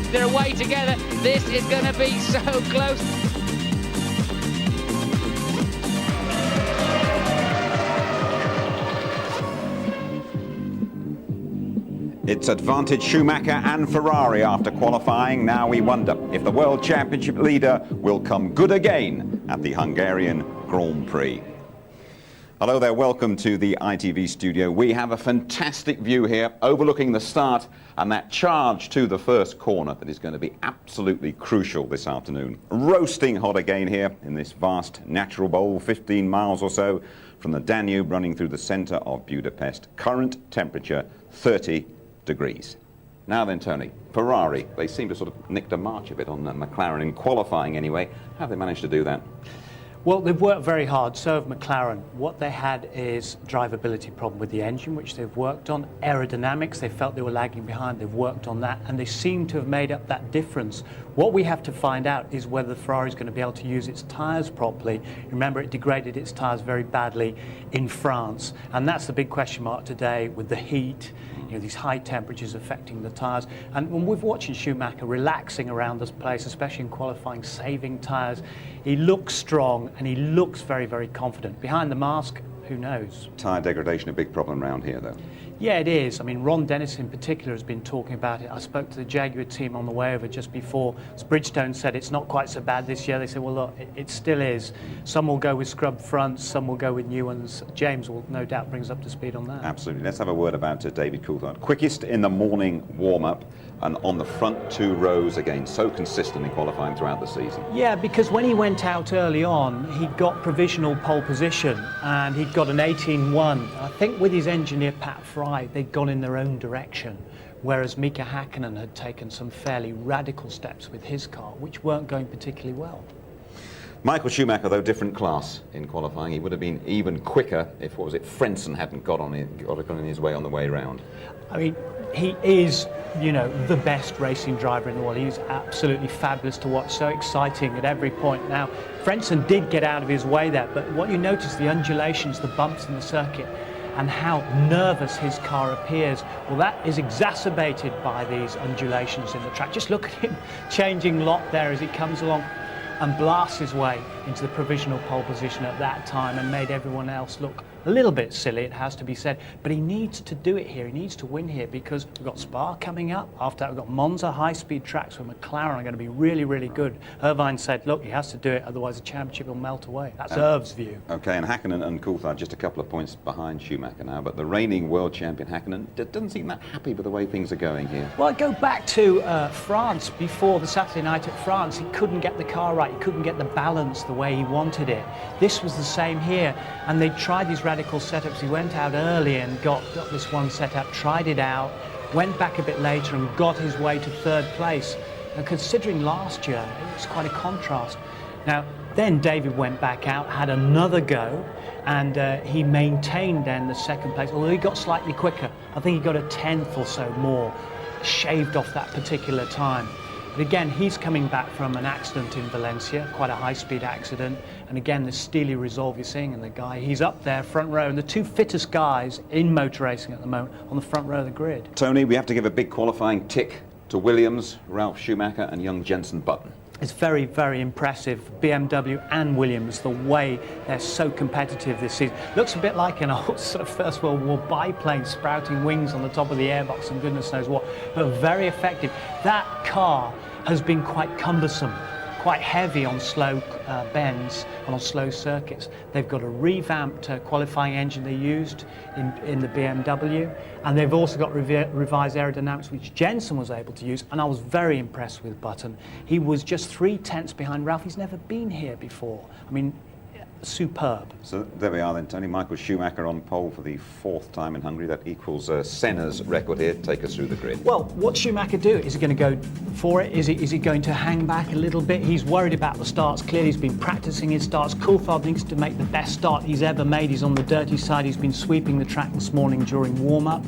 They're away together. This is going to be so close. It's advantage Schumacher and Ferrari after qualifying. Now we wonder if the World Championship leader will come good again at the Hungarian Grand Prix. Hello there, welcome to the ITV studio. We have a fantastic view here overlooking the start and that charge to the first corner that is going to be absolutely crucial this afternoon. Roasting hot again here in this vast natural bowl, 15 miles or so from the Danube running through the centre of Budapest. Current temperature 30 degrees. Now then, Tony, Ferrari, they seem to sort of nicked a march a bit on McLaren in qualifying anyway. How have they managed to do that? Well, they've worked very hard, so have McLaren. What they had is drivability problem with the engine, which they've worked on. Aerodynamics, they felt they were lagging behind, they've worked on that, and they seem to have made up that difference. What we have to find out is whether Ferrari is going to be able to use its tyres properly. Remember, it degraded its tyres very badly in France, and that's the big question mark today with the heat. You know, these high temperatures affecting the tyres. And when we're watching Schumacher relaxing around this place, especially in qualifying, saving tyres, he looks strong and he looks very, very confident. Behind the mask, who knows? Tyre degradation a big problem around here, though. Yeah, it is. I mean, Ron Dennis in particular has been talking about it. I spoke to the Jaguar team on the way over just before. Bridgestone said it's not quite so bad this year. They said, well, look, it still is. Some will go with scrub fronts, some will go with new ones. James will no doubt bring us up to speed on that. Absolutely. Let's have a word about David Coulthard. Quickest in the morning warm-up and on the front two rows again. So consistent in qualifying throughout the season. Yeah, because when he went out early on, he got provisional pole position and he'd got an 18-1. I think with his engineer, Pat Fry, they'd gone in their own direction, whereas Mika Hakkinen had taken some fairly radical steps with his car, which weren't going particularly well. Michael Schumacher, though, different class in qualifying. He would have been even quicker if, what was it, Frentzen hadn't got in his way on the way round. I mean, he is, you know, the best racing driver in the world. He's absolutely fabulous to watch, so exciting at every point. Now, Frentzen did get out of his way there, but what you notice, the undulations, the bumps in the circuit, and how nervous his car appears, well, that is exacerbated by these undulations in the track. Just look at him changing lot there as he comes along and blasts his way into the provisional pole position at that time and made everyone else look a little bit silly, it has to be said. But he needs to do it here, he needs to win here, because we've got Spa coming up. After that, we've got Monza, high-speed tracks where McLaren are going to be really, really good. Irvine said, look, he has to do it, otherwise the championship will melt away. That's Irv's view. OK, and Hakkinen and Coulthard just a couple of points behind Schumacher now, but the reigning world champion Hakkinen doesn't seem that happy with the way things are going here. Well, I go back to France before the Saturday night at France. He couldn't get the car right, he couldn't get the balance the way he wanted it. This was the same here, and they tried these radical setups. He went out early and got this one setup, tried it out, went back a bit later and got his way to third place. And considering last year, it's quite a contrast. Now, then David went back out, had another go, and he maintained then the second place, although he got slightly quicker. I think he got a tenth or so more, shaved off that particular time. But again, he's coming back from an accident in Valencia, quite a high-speed accident. And again, the steely resolve you're seeing in the guy. He's up there, front row, and the two fittest guys in motor racing at the moment on the front row of the grid. Tony, we have to give a big qualifying tick to Williams, Ralf Schumacher and young Jenson Button. It's very, very impressive. BMW and Williams, the way they're so competitive this season. Looks a bit like an old sort of First World War biplane sprouting wings on the top of the airbox and goodness knows what, but very effective. That car has been quite cumbersome, quite heavy on slow bends and on slow circuits. They've got a revamped qualifying engine they used in the BMW, and they've also got revised aerodynamics, which Jensen was able to use, and I was very impressed with Button. He was just 3/10 behind Ralph. He's never been here before. I mean, superb. So there we are then, Tony. Michael Schumacher on pole for the 4th time in Hungary. That equals Senna's record here. Take us through the grid. Well, what's Schumacher do? Is he going to go for it? Is he going to hang back a little bit? He's worried about the starts. Clearly, he's been practicing his starts. Coulthard needs to make the best start he's ever made. He's on the dirty side. He's been sweeping the track this morning during warm-up.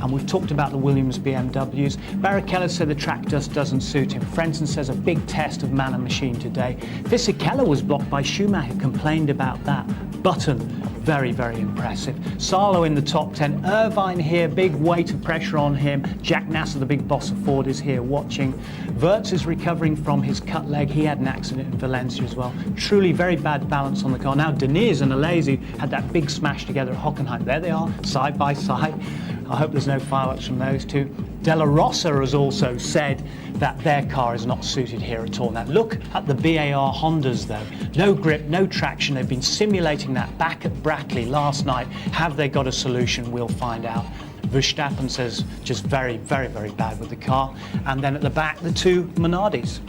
And we've talked about the Williams BMWs. Barrichello said the track just doesn't suit him. Frentzen says a big test of man and machine today. Fisichella was blocked by Schumacher, complained about that. Button, very, very impressive. Salo in the top 10. Irvine here, big weight of pressure on him. Jack Nasser, the big boss of Ford, is here watching. Wirtz is recovering from his cut leg. He had an accident in Valencia as well. Truly very bad balance on the car. Now, Deniz and Alesi had that big smash together at Hockenheim. There they are, side by side. I hope there's no fireworks from those two. Della Rosa has also said that their car is not suited here at all. Now look at the BAR Hondas though. No grip, no traction. They've been simulating that back at Brackley last night. Have they got a solution? We'll find out. Verstappen says just very, very, very bad with the car. And then at the back, the two Minardis.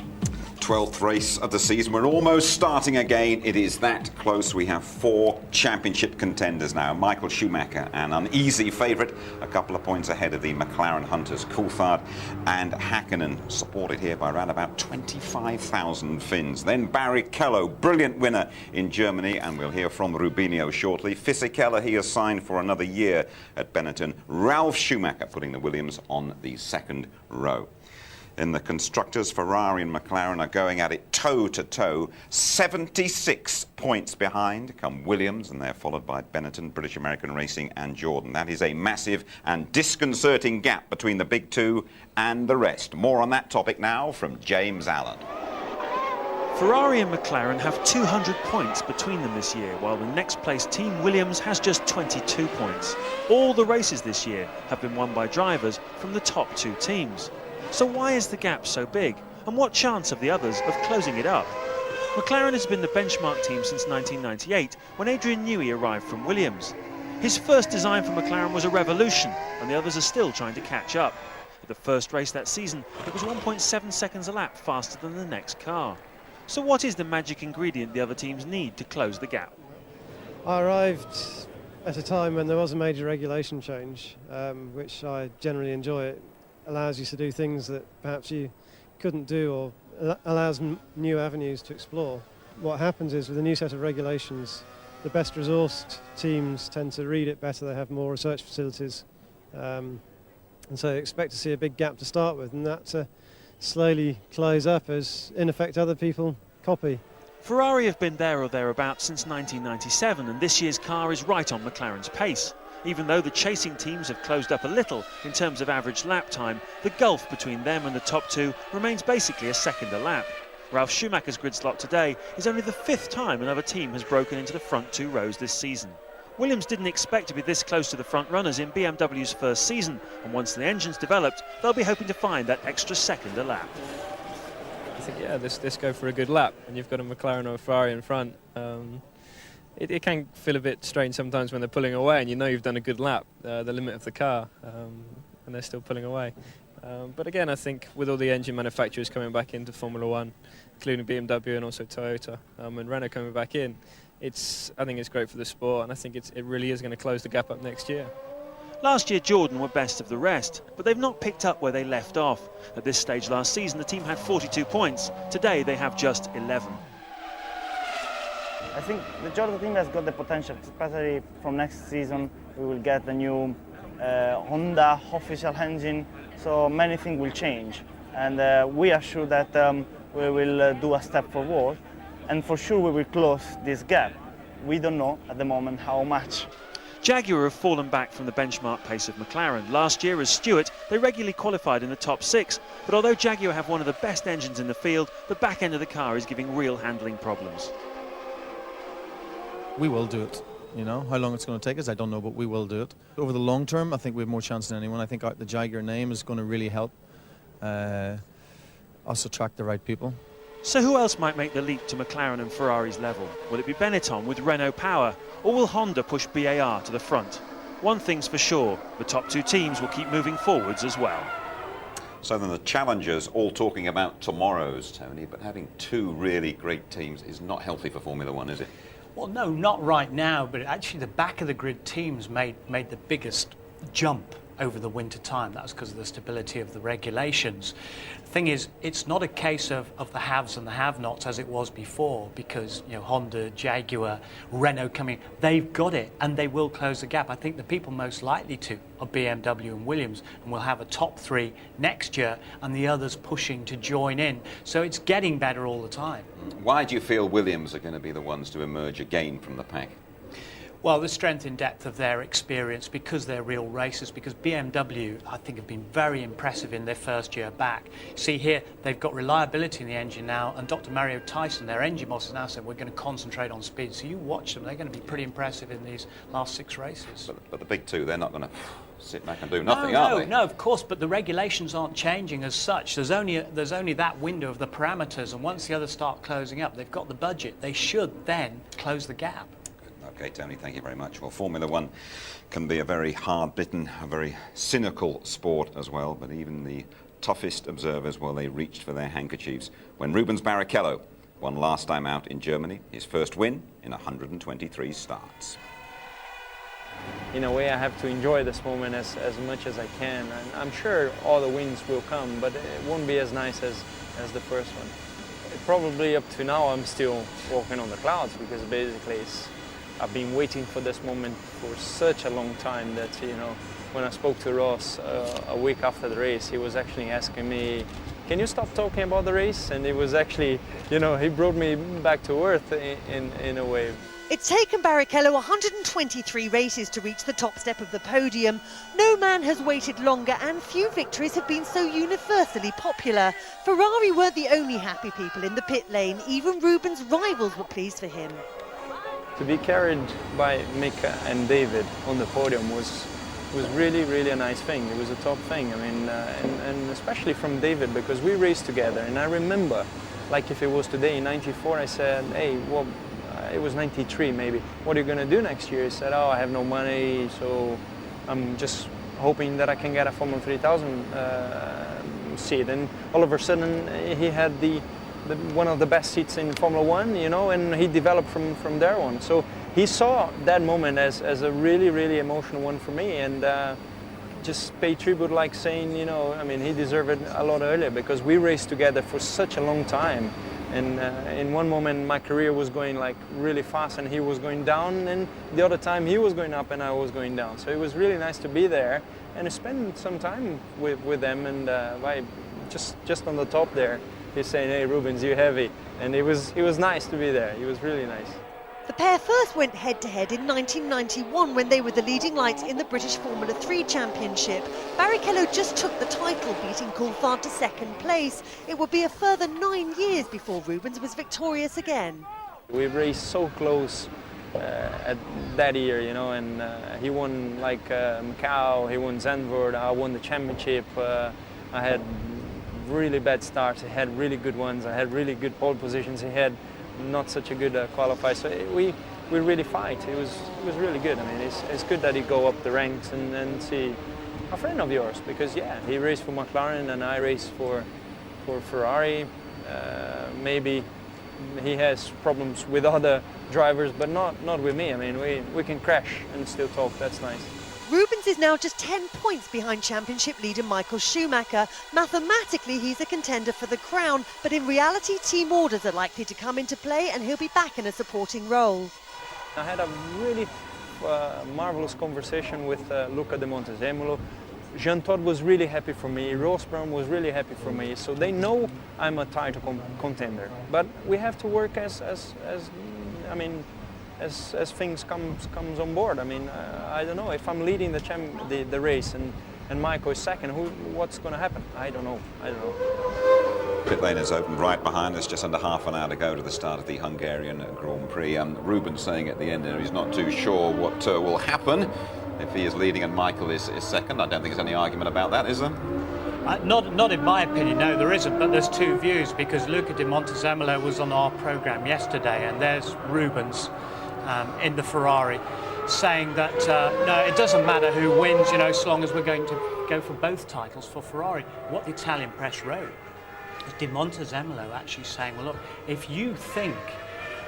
12th race of the season. We're almost starting again. It is that close. We have 4 championship contenders now. Michael Schumacher, an uneasy favourite, a couple of points ahead of the McLaren hunters, Coulthard and Hakkinen, supported here by around about 25,000 Finns. Then Barrichello, brilliant winner in Germany, and we'll hear from Rubinho shortly. Fisichella, he has signed for another year at Benetton. Ralf Schumacher putting the Williams on the 2nd row. In the constructors, Ferrari and McLaren are going at it toe-to-toe. 76 points behind come Williams, and they're followed by Benetton, British American Racing and Jordan. That is a massive and disconcerting gap between the big two and the rest. More on that topic now from James Allen. Ferrari and McLaren have 200 points between them this year, while the next place team Williams has just 22 points. All the races this year have been won by drivers from the top 2 teams. So why is the gap so big? And what chance have the others of closing it up? McLaren has been the benchmark team since 1998, when Adrian Newey arrived from Williams. His first design for McLaren was a revolution, and the others are still trying to catch up. At the first race that season, it was 1.7 seconds a lap faster than the next car. So what is the magic ingredient the other teams need to close the gap? I arrived at a time when there was a major regulation change, which I generally enjoy. It allows you to do things that perhaps you couldn't do, or allows new avenues to explore. What happens is, with a new set of regulations, the best resourced teams tend to read it better. They have more research facilities, and so expect to see a big gap to start with, and that slowly close up as, in effect, other people copy. Ferrari have been there or thereabouts since 1997, and this year's car is right on McLaren's pace. Even though the chasing teams have closed up a little in terms of average lap time, the gulf between them and the top 2 remains basically a second a lap. Ralf Schumacher's grid slot today is only the 5th time another team has broken into the front 2 rows this season. Williams didn't expect to be this close to the front runners in BMW's first season, and once the engine's developed, they'll be hoping to find that extra second a lap. I think, yeah, let's go for a good lap, and you've got a McLaren or a Ferrari in front. It can feel a bit strange sometimes when they're pulling away and you know you've done a good lap, the limit of the car, and they're still pulling away. But again, I think with all the engine manufacturers coming back into Formula One, including BMW and also Toyota, and Renault coming back in, I think it's great for the sport, and I think it really is going to close the gap up next year. Last year Jordan were best of the rest, but they've not picked up where they left off. At this stage last season the team had 42 points, today they have just 11. I think the Jordan team has got the potential, especially from next season. We will get the new Honda official engine, so many things will change. And we are sure that we will do a step forward, and for sure we will close this gap. We don't know at the moment how much. Jaguar have fallen back from the benchmark pace of McLaren. Last year as Stewart, they regularly qualified in the top 6, but although Jaguar have one of the best engines in the field, the back end of the car is giving real handling problems. We will do it. You know, how long it's going to take us, I don't know, but we will do it. Over the long term, I think we have more chance than anyone. I think the Jaguar name is going to really help us attract the right people. So who else might make the leap to McLaren and Ferrari's level? Will it be Benetton with Renault power, or will Honda push BAR to the front? One thing's for sure, the top 2 teams will keep moving forwards as well. So then the challengers all talking about tomorrow's, Tony, but having 2 really great teams is not healthy for Formula One, is it? Well, no, not right now, but actually the back of the grid teams made the biggest jump over the winter time. That's because of the stability of the regulations. The thing is, it's not a case of the haves and the have-nots as it was before, because, you know, Honda, Jaguar, Renault coming, they've got it and they will close the gap. I think the people most likely to are BMW and Williams, and we'll have a top 3 next year and the others pushing to join in. So it's getting better all the time. Why do you feel Williams are going to be the ones to emerge again from the pack? Well, the strength and depth of their experience, because they're real racers, because BMW, I think, have been very impressive in their first year back. See here, they've got reliability in the engine now, and Dr. Mario Tyson, their engine boss, has now said we're going to concentrate on speed. So you watch them, they're going to be pretty impressive in these last 6 races. But the big 2, they're not going to sit back and do nothing, are they? No, of course, but the regulations aren't changing as such. There's only that window of the parameters, and once the others start closing up, they've got the budget. They should then close the gap. Okay, Tony, thank you very much. Well, Formula One can be a very hard-bitten, a very cynical sport as well, but even the toughest observers, well, they reached for their handkerchiefs when Rubens Barrichello won last time out in Germany, his first win in 123 starts. In a way, I have to enjoy this moment as much as I can. And I'm sure all the wins will come, but it won't be as nice as the first one. Probably up to now, I'm still walking on the clouds, because basically I've been waiting for this moment for such a long time that, you know, when I spoke to Ross a week after the race, he was actually asking me, can you stop talking about the race? And it was actually, you know, he brought me back to earth in a way. It's taken Barrichello 123 races to reach the top step of the podium. No man has waited longer, and few victories have been so universally popular. Ferrari weren't the only happy people in the pit lane. Even Rubens' rivals were pleased for him. To be carried by Mika and David on the podium was really, really a nice thing. It was a top thing. I mean, and especially from David, because we raced together. And I remember, like if it was today in '94, I said, hey, well, it was '93 maybe. What are you going to do next year? He said, oh, I have no money, so I'm just hoping that I can get a Formula 3000 seat. And all of a sudden, he had one of the best seats in Formula One, you know, and he developed from there on. So he saw that moment as a really, really emotional one for me, and just pay tribute, like saying, you know, I mean, he deserved it a lot earlier, because we raced together for such a long time. And in one moment my career was going like really fast and he was going down, and the other time he was going up and I was going down. So it was really nice to be there and spend some time with them, and just on the top there, he's saying, hey Rubens, you're heavy. And it was nice to be there. It was really nice. The pair first went head-to-head in 1991 when they were the leading lights in the British Formula 3 Championship. Barrichello just took the title, beating Coulthard to second place. It would be a further 9 years before Rubens was victorious again. We raced so close at that year, you know, and he won like Macau, he won Zandvoort, I won the championship. I had really bad starts, he had really good ones, I had really good pole positions, he had not such a good qualifier, so we really fight. It was really good. I mean, it's good that he go up the ranks and see a friend of yours, because yeah, he raced for McLaren and I raced for Ferrari. Maybe he has problems with other drivers, but not with me. I mean, we can crash and still talk. That's nice. Rubens is now just 10 points behind championship leader Michael Schumacher. Mathematically, he's a contender for the crown, but in reality, team orders are likely to come into play and he'll be back in a supporting role. I had a really marvelous conversation with Luca de Montezemolo. Jean Todt was really happy for me, Ross Brown was really happy for me, so they know I'm a title contender. But we have to work as as things comes on board. I mean, I don't know if I'm leading the race and Michael is second. What's going to happen? I don't know. Pit lane has opened right behind us, just under half an hour to go to the start of the Hungarian Grand Prix. Ruben saying at the end there he's not too sure what will happen if he is leading and Michael is second. I don't think there's any argument about that, is there? Not in my opinion, no, there isn't, but there's two views, because Luca Di Montezemolo was on our programme yesterday, and there's Rubens in the Ferrari saying that no, it doesn't matter who wins, you know, so long as we're going to go for both titles for Ferrari. What the Italian press wrote is Di Montezemolo actually saying, well, look, if you think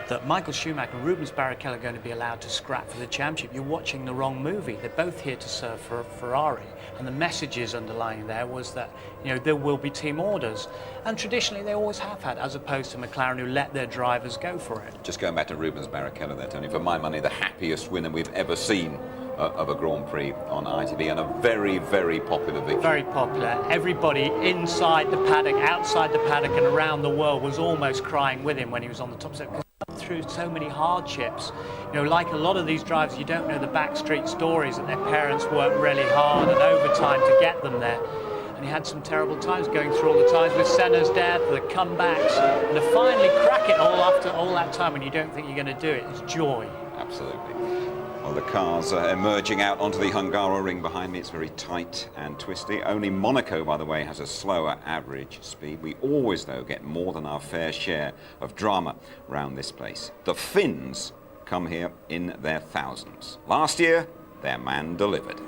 that Michael Schumacher and Rubens Barrichello are going to be allowed to scrap for the championship, you're watching the wrong movie. They're both here to serve for Ferrari, and the messages underlying there was that, you know, there will be team orders, and traditionally they always have had, as opposed to McLaren, who let their drivers go for it. Just going back to Rubens Barrichello there, Tony, for my money, the happiest winner we've ever seen of a Grand Prix on ITV, and a very, very popular victory. Very popular. Everybody inside the paddock, outside the paddock, and around the world was almost crying with him when he was on the top step. Through so many hardships, you know, like a lot of these drivers, you don't know the backstreet stories that their parents worked really hard and overtime to get them there. And he had some terrible times, going through all the times with Senna's death, the comebacks, and to finally crack it all after all that time when you don't think you're going to do it. It's joy. Absolutely. Well, the cars are emerging out onto the Hungaroring behind me. It's very tight and twisty. Only Monaco, by the way, has a slower average speed. We always, though, get more than our fair share of drama around this place. The Finns come here in their thousands. Last year, their man delivered.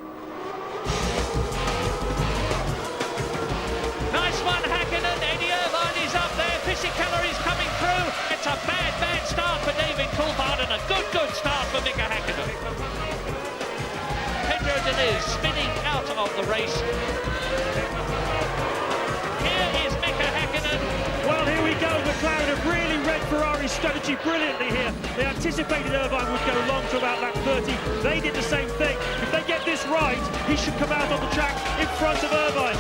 Nice one, Häkkinen. Eddie Irvine is up there. Fisichella is coming through. It's a bad start for David Coulthard and a good start for Mika Häkkinen. Pedro Diniz spinning out of the race. Here is Mika Häkkinen. Well, here we go. McLaren have really read Ferrari's strategy brilliantly here. They anticipated Irvine would go long to about lap 30. They did the same thing. If they get this right, he should come out on the track in front of Irvine.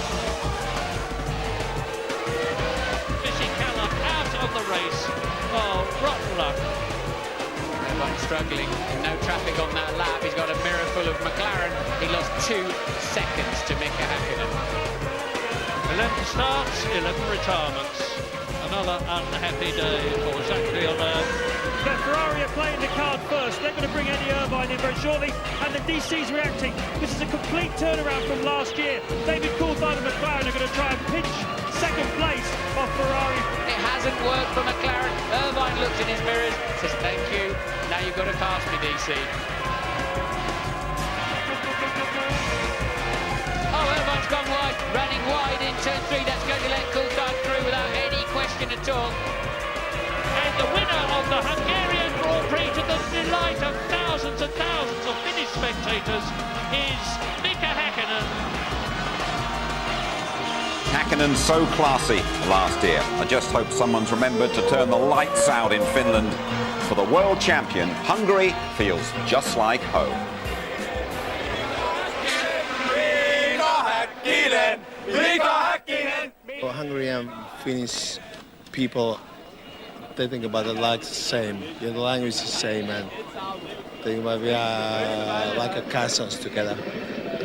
Fisichella out of the race. Oh, rotten luck. Irvine struggling, no traffic on that lap. He's got a mirror full of McLaren. He lost 2 seconds to Mika Häkkinen. 11 starts, 11 retirements. Another unhappy day for Jacques Villeneuve. But Ferrari are playing the card first. They're going to bring Eddie Irvine in very shortly, and the DC's reacting. This is a complete turnaround from last year. David Coulthard and McLaren are going to try and pinch second place off Ferrari. It hasn't worked for McLaren. Irvine looks in his mirrors, says thank you. Now you've got to pass me, DC. Oh, Irvine's gone wide, running wide in turn 3. That's going to let Coulthard through without any question at all. And the winner of the Hungarian Grand Prix, to the delight of thousands and thousands of Finnish spectators, is Mika Häkkinen. Häkkinen so classy last year. I just hope someone's remembered to turn the lights out in Finland. For the world champion, Hungary feels just like home. Well, Hungarian Finnish people, they think about the lights the same. The language is the same, and they might be like a castles together.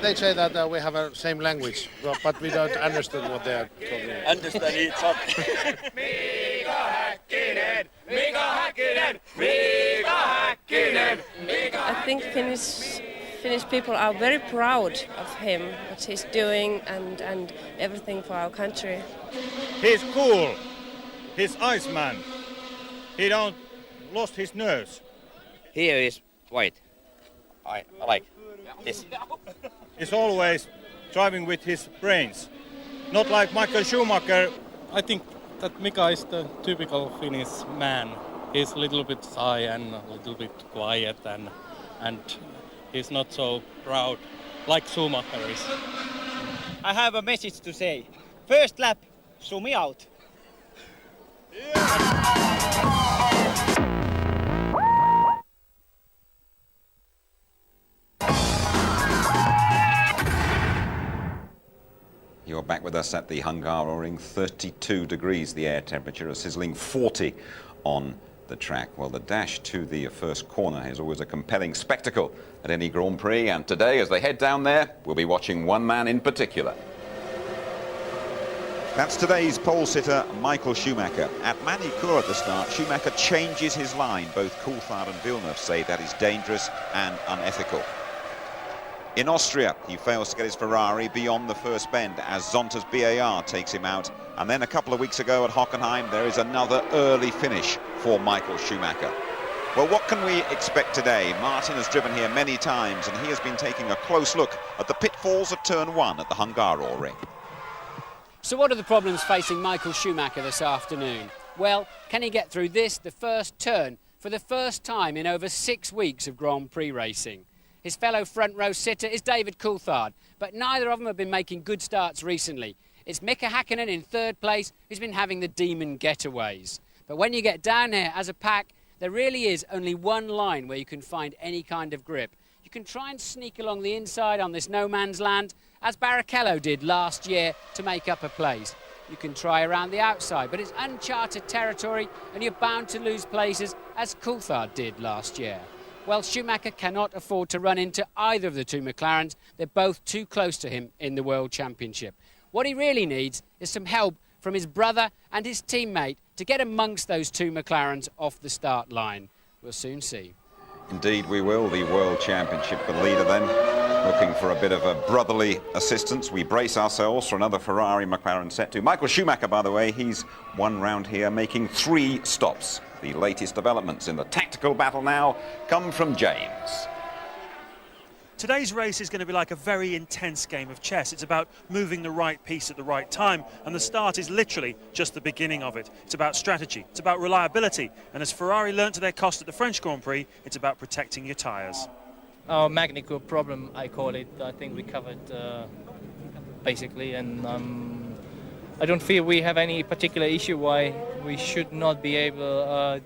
They say that we have the same language, but we don't understand what they are talking about. Understand each other. I think Finnish people are very proud of him, what he's doing and everything for our country. He's cool. He's Iceman. He don't lost his nerves. Here is white. I like this. He's always driving with his brains. Not like Michael Schumacher. I think that Mika is the typical Finnish man. He's a little bit shy and a little bit quiet and he's not so proud like Schumacher is. I have a message to say. First lap, show me out. You're back with us at the Hungaroring. 32 degrees the air temperature, a sizzling 40 on the track. Well, the dash to the first corner is always a compelling spectacle at any Grand Prix, and today, as they head down there, we'll be watching one man in particular. That's today's pole sitter, Michael Schumacher. At Manicourt at the start, Schumacher changes his line. Both Coulthard and Villeneuve say that is dangerous and unethical. In Austria, he fails to get his Ferrari beyond the first bend as Zonta's BAR takes him out. And then a couple of weeks ago at Hockenheim, there is another early finish for Michael Schumacher. Well, what can we expect today? Martin has driven here many times, and he has been taking a close look at the pitfalls of Turn 1 at the Hungaroring. So what are the problems facing Michael Schumacher this afternoon? Well, can he get through this, the first turn, for the first time in over 6 weeks of Grand Prix racing? His fellow front row sitter is David Coulthard, but neither of them have been making good starts recently. It's Mika Häkkinen in third place who's been having the demon getaways. But when you get down here as a pack, there really is only one line where you can find any kind of grip. You can try and sneak along the inside on this no man's land, as Barrichello did last year to make up a place. You can try around the outside, but it's uncharted territory and you're bound to lose places, as Coulthard did last year. Well, Schumacher cannot afford to run into either of the two McLarens. They're both too close to him in the World Championship. What he really needs is some help from his brother and his teammate to get amongst those two McLarens off the start line. We'll soon see. Indeed we will. The World Championship leader then, looking for a bit of a brotherly assistance. We brace ourselves for another Ferrari McLaren set to. Michael Schumacher, by the way, he's one round here, making 3 stops. The latest developments in the tactical battle now come from James. Today's race is going to be like a very intense game of chess. It's about moving the right piece at the right time, and the start is literally just the beginning of it. It's about strategy, it's about reliability, and as Ferrari learnt to their cost at the French Grand Prix, it's about protecting your tyres. Our Magnico problem, I call it, I think we covered basically, and I don't feel we have any particular issue why we should not be able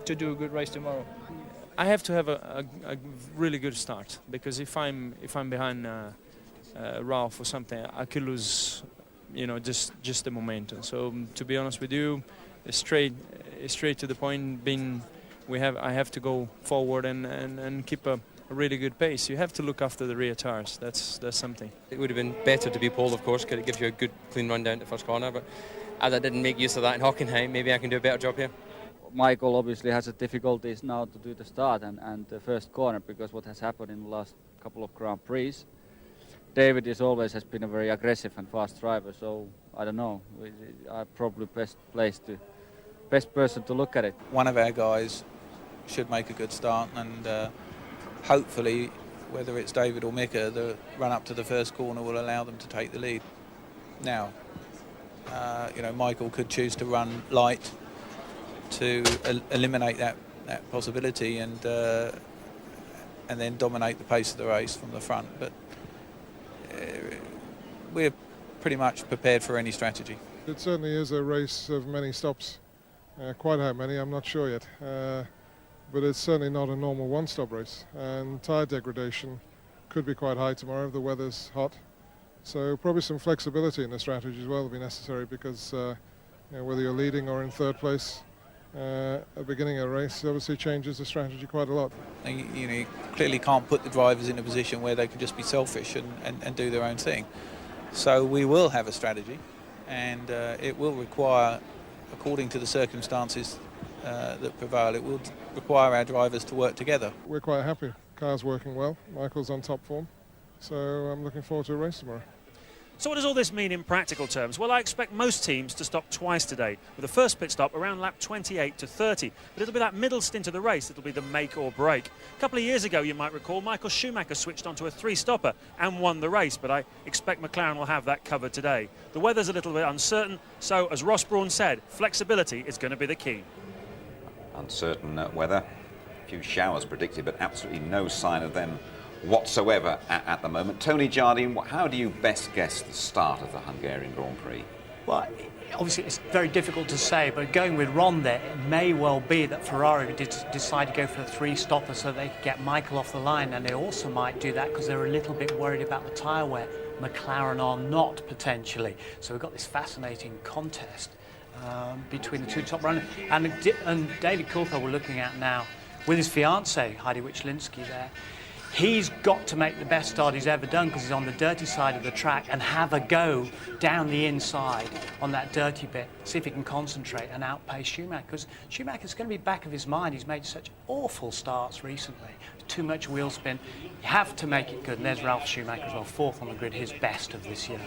to do a good race tomorrow. I have to have a really good start, because if I'm behind Ralph or something, I could lose, you know, just the momentum. So to be honest with you, straight to the point. I have to go forward and keep a really good pace. You have to look after the rear tires. That's something. It would have been better to be pole, of course, because it gives you a good clean run down to the first corner. But as I didn't make use of that in Hockenheim, maybe I can do a better job here. Michael obviously has difficulties now to do the start and the first corner, because what has happened in the last couple of Grand Prix. David has been a very aggressive and fast driver, so I don't know. I'm probably best person to look at it. One of our guys should make a good start, and hopefully, whether it's David or Mika, the run up to the first corner will allow them to take the lead. Now, Michael could choose to run light to eliminate that possibility and then dominate the pace of the race from the front. But we're pretty much prepared for any strategy. It certainly is a race of many stops. Quite how many, I'm not sure yet. But it's certainly not a normal one-stop race. And tyre degradation could be quite high tomorrow if the weather's hot. So probably some flexibility in the strategy as well will be necessary, because whether you're leading or in third place, at the beginning of a race obviously changes the strategy quite a lot. You clearly can't put the drivers in a position where they can just be selfish and do their own thing. So we will have a strategy, and it will require, according to the circumstances that prevail, it will require our drivers to work together. We're quite happy. Car's working well. Michael's on top form. So I'm looking forward to a race tomorrow. So what does all this mean in practical terms? Well, I expect most teams to stop twice today, with the first pit stop around lap 28 to 30. But it'll be that middle stint of the race that'll be the make or break. A couple of years ago, you might recall, Michael Schumacher switched onto a 3-stopper and won the race, but I expect McLaren will have that covered today. The weather's a little bit uncertain, so as Ross Brawn said, flexibility is going to be the key. Uncertain weather, a few showers predicted, but absolutely no sign of them whatsoever at the moment. Tony Jardine, how do you best guess the start of the Hungarian Grand Prix? Well, obviously it's very difficult to say, but going with Ron there, it may well be that Ferrari did decide to go for a 3-stopper so they could get Michael off the line, and they also might do that because they're a little bit worried about the tyre wear. McLaren are not, potentially. So we've got this fascinating contest. between the two top runners. And David Coulthard we're looking at now with his fiancée, Heidi Wichlinski there. He's got to make the best start he's ever done because he's on the dirty side of the track and have a go down the inside on that dirty bit. See if he can concentrate and outpace Schumacher, because Schumacher's going to be back of his mind. He's made such awful starts recently. Too much wheel spin. You have to make it good. And there's Ralf Schumacher as well, fourth on the grid, his best of this year.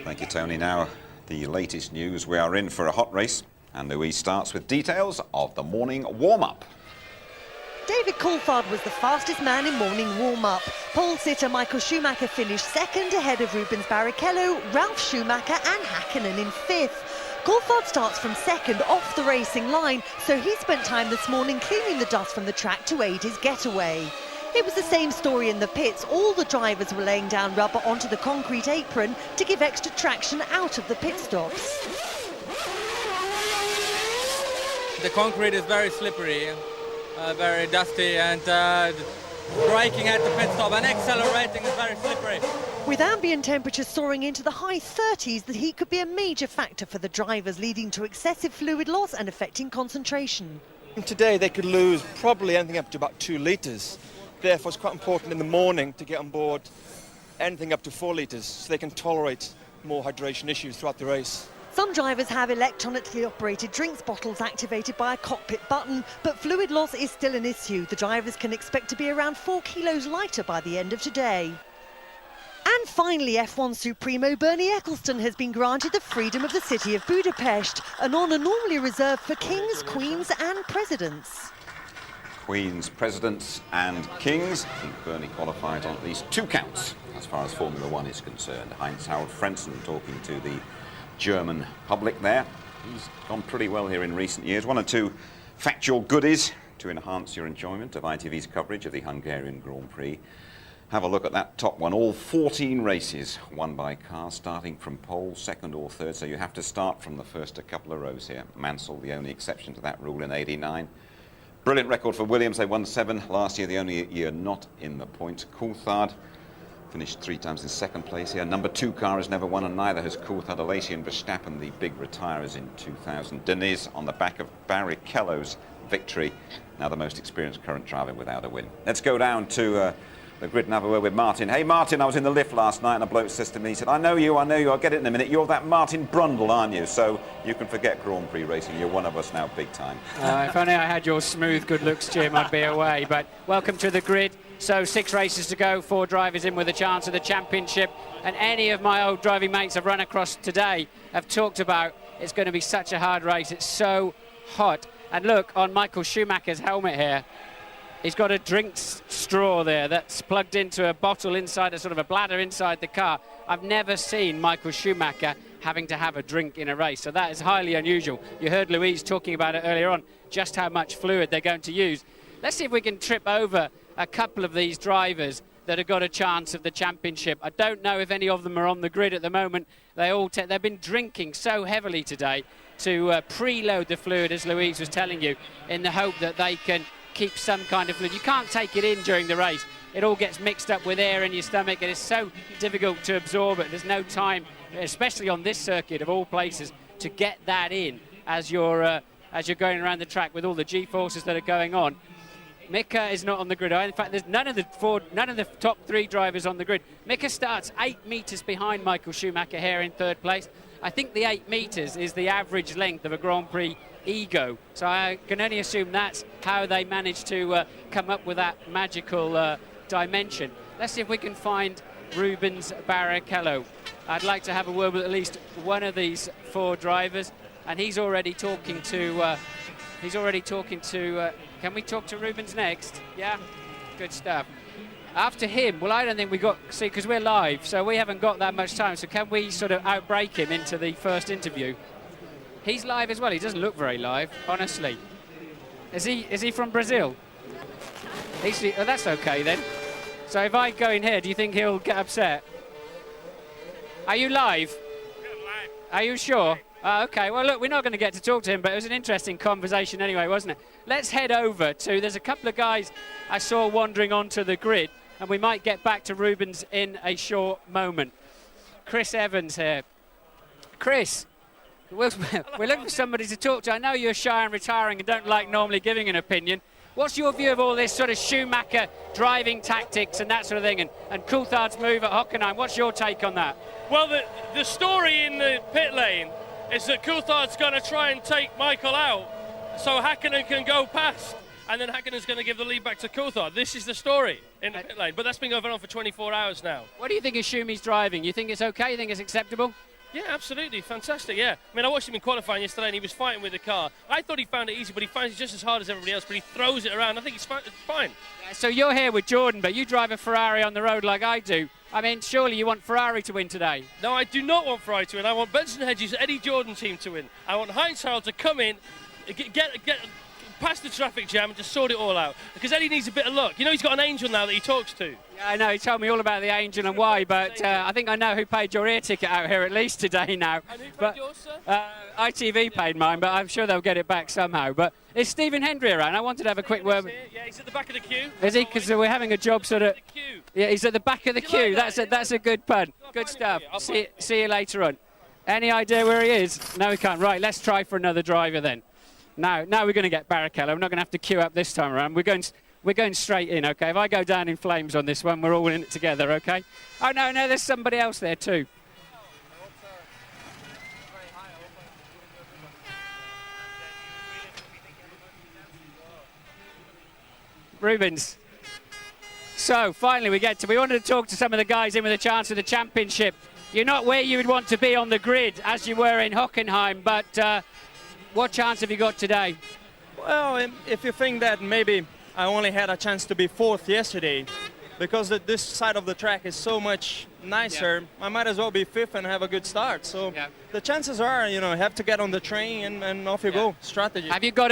Thank you, Tony. Now, the latest news. We are in for a hot race, and Louise starts with details of the morning warm-up. David Coulthard was the fastest man in morning warm-up. Pole sitter Michael Schumacher finished second ahead of Rubens Barrichello, Ralf Schumacher and Häkkinen in fifth. Coulthard starts from second off the racing line, so he spent time this morning cleaning the dust from the track to aid his getaway. It was the same story in the pits. All the drivers were laying down rubber onto the concrete apron to give extra traction out of the pit stops. The concrete is very slippery. Very dusty, and braking at the pit stop and accelerating is very slippery. With ambient temperatures soaring into the high 30s, the heat could be a major factor for the drivers, leading to excessive fluid loss and affecting concentration. Today they could lose probably anything up to about 2 litres. Therefore it's quite important in the morning to get on board anything up to 4 litres so they can tolerate more hydration issues throughout the race. Some drivers have electronically operated drinks bottles activated by a cockpit button, but fluid loss is still an issue. The drivers can expect to be around 4 kilos lighter by the end of today. And finally, F1 Supremo Bernie Ecclestone has been granted the freedom of the city of Budapest, an honour normally reserved for kings, queens and presidents. Queens, presidents and kings. I think Bernie qualified on at least 2 counts as far as Formula One is concerned. Heinz-Harald Frentzen talking to the German public there. He's gone pretty well here in recent years. 1 or 2 factual goodies to enhance your enjoyment of ITV's coverage of the Hungarian Grand Prix. Have a look at that top one. All 14 races won by cars starting from pole, second or third, so you have to start from the first a couple of rows here. Mansell, the only exception to that rule in '89. Brilliant record for Williams. They won 7 last year, the only year not in the points. Coulthard finished 3 times in second place here. Number 2 car has never won, and neither has Coulthard. Alesi and Verstappen, the big retirers in 2000. Diniz on the back of Barrichello's victory. Now the most experienced current driver without a win. Let's go down to the grid and have a word with Martin. Hey Martin, I was in the lift last night and a bloke says to me, he said, I know you, I'll get it in a minute. You're that Martin Brundle, aren't you? So you can forget Grand Prix racing. You're one of us now, big time. If only I had your smooth good looks, Jim, I'd be away. But welcome to the grid. So 6 races to go, 4 drivers in with a chance of the championship. And any of my old driving mates I've run across today have talked about it's going to be such a hard race. It's so hot. And look, on Michael Schumacher's helmet here, he's got a drink straw there that's plugged into a bottle inside, a sort of a bladder inside the car. I've never seen Michael Schumacher having to have a drink in a race, so that is highly unusual. You heard Louise talking about it earlier on, just how much fluid they're going to use. Let's see if we can trip over a couple of these drivers that have got a chance of the championship. I don't know if any of them are on the grid at the moment. They've been drinking so heavily today to preload the fluid, as Louise was telling you, in the hope that they can keep some kind of fluid. You can't take it in during the race. It all gets mixed up with air in your stomach. It is so difficult to absorb it. There's no time, especially on this circuit of all places, to get that in as you're going around the track with all the G-forces that are going on. Mika is not on the grid. In fact, there's none of the top 3 drivers on the grid. Mika starts 8 metres behind Michael Schumacher here in 3rd place. I think the 8 metres is the average length of a Grand Prix ego. So I can only assume that's how they managed to come up with that magical dimension. Let's see if we can find Rubens Barrichello. I'd like to have a word with at least one of these 4 drivers, and he's already talking to. Can we talk to Rubens next? Yeah, good stuff. After him, well, I don't think we got see because we're live, so we haven't got that much time. So can we sort of outbreak him into the first interview? He's live as well. He doesn't look very live, honestly. Is he from Brazil? Oh, that's okay then. So if I go in here, do you think he'll get upset? Are you live? Are you sure? OK, well, look, we're not going to get to talk to him, but it was an interesting conversation anyway, wasn't it? Let's head over to, there's a couple of guys I saw wandering onto the grid, and we might get back to Rubens in a short moment. Chris Evans here. Chris, We're looking for somebody to talk to. I know you're shy and retiring and don't like normally giving an opinion. What's your view of all this sort of Schumacher driving tactics and that sort of thing, and Coulthard's move at Hockenheim? What's your take on that? Well, the story in the pit lane is that Coulthard's going to try and take Michael out so Hakkinen can go past, and then Hackinen's going to give the lead back to Coulthard. This is the story in the pit lane, but that's been going on for 24 hours now. What do you think of Schumi's driving? You think it's okay? You think it's acceptable? Yeah, absolutely. Fantastic, yeah. I mean, I watched him in qualifying yesterday and he was fighting with the car. I thought he found it easy, but he finds it just as hard as everybody else, but he throws it around. I think it's fine. Yeah, so you're here with Jordan, but you drive a Ferrari on the road like I do. I mean, surely you want Ferrari to win today? No, I do not want Ferrari to win. I want Benson Hedges' Eddie Jordan team to win. I want Heinz Harald to come in, get past the traffic jam and just sort it all out. Because Eddie needs a bit of luck. You know, he's got an angel now that he talks to. Yeah, I know. He told me all about the angel and why, but I think I know who paid your ear ticket out here at least today now. And who paid yours, sir? ITV paid mine, but I'm sure they'll get it back somehow. But is Stephen Hendry around? I wanted to have a quick word. Yeah, he's at the back of the queue. Is he? Because we're having a job sort of... Yeah, he's at the back of the queue. That's a good pun. Good stuff. See you later on. Any idea where he is? No, we can't. Right, let's try for another driver then. Now we're going to get Barrichello. We're not going to have to queue up this time around. We're going straight in, okay? If I go down in flames on this one, we're all in it together, okay? Oh, no, there's somebody else there too. Rubens. So, finally we wanted to talk to some of the guys in with a chance of the championship. You're not where you would want to be on the grid as you were in Hockenheim, but what chance have you got today? Well, if you think that maybe I only had a chance to be fourth yesterday, because this side of the track is so much nicer, I might as well be fifth and have a good start. So the chances are, you have to get on the train and off you go. Strategy. Have you got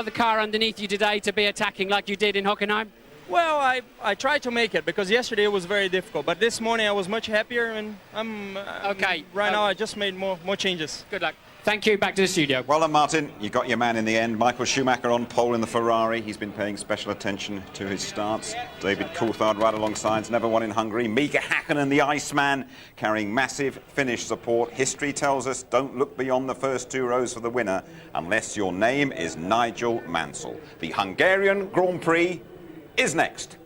the car underneath you today to be attacking like you did in Hockenheim? Well, I tried to make it because yesterday it was very difficult, but this morning I was much happier, and I'm okay. Right now I just made more changes. Good luck. Thank you. Back to the studio. Well done, Martin. You got your man in the end. Michael Schumacher on pole in the Ferrari. He's been paying special attention to his starts. David Coulthard right alongside. Never won in Hungary. Mika Hakkinen, the Iceman, carrying massive Finnish support. History tells us don't look beyond the first two rows for the winner unless your name is Nigel Mansell. The Hungarian Grand Prix is next.